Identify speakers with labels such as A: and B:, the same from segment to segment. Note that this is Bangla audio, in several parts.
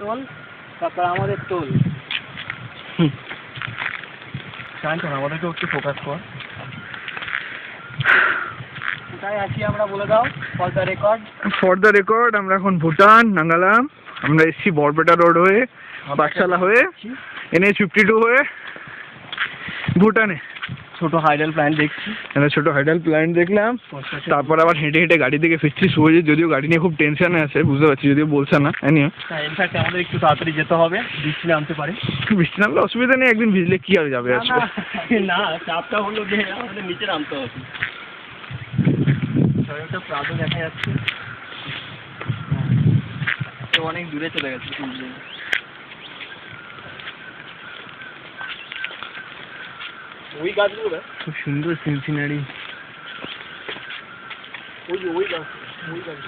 A: টোল, তারপর আমাদের টোল। শান্ত না, আমাদেরকে একটু ফোকাস কর। কোথায় আছি আমরা বলে দাও, for the record.
B: For the record আমরা এখন ভুটান নাঙ্গালাম। আমরা এসছি বরপেটা রোড হয়ে, পাঠশালা হয়ে, NH-52 হয়ে ভুটানে।
A: ছোট হাইডাল প্ল্যান্ট দেখছি,
B: একটা ছোট হাইডাল প্ল্যান্ট দেখলাম। তারপর আবার হেঁটে হেঁটে গাড়ি থেকে ফিরছি। শুভজিৎ যদিও গাড়ি নিয়ে খুব টেনশনে আছে, বুঝতে পারছি, যদিও বলছে না।
A: ইনফ্যাক্ট আমাদের একটু তাড়াতাড়ি যেতে হবে, বৃষ্টি নামতে পারে।
B: বৃষ্টি নামলে অসুবিধা নেই, একদিন ভিজলে কি আর যাবে আসবে।
A: না, চাপটা হলো যে আমাদের নিচে নামতে হবে। একটা প্রাতও দেখা যাচ্ছে, তো অনেক দূরে চলে গেছে। ওই গাছগুলো
B: খুব সুন্দর সিনসিনারি।
A: ওই গাছ, ওই গাছ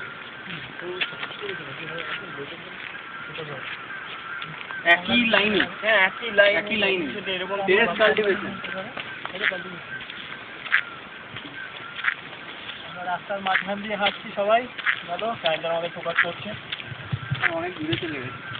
A: একই লাইনে। হ্যাঁ, একই লাইনে এরকম টেরেস কাল্টিভেশন। আমরা রাস্তার মাঝখান দিয়ে হাঁটছি সবাই, ভালো সাইকেল আমাদের ফোকাস করছে, অনেক দূরে চলে গেছে।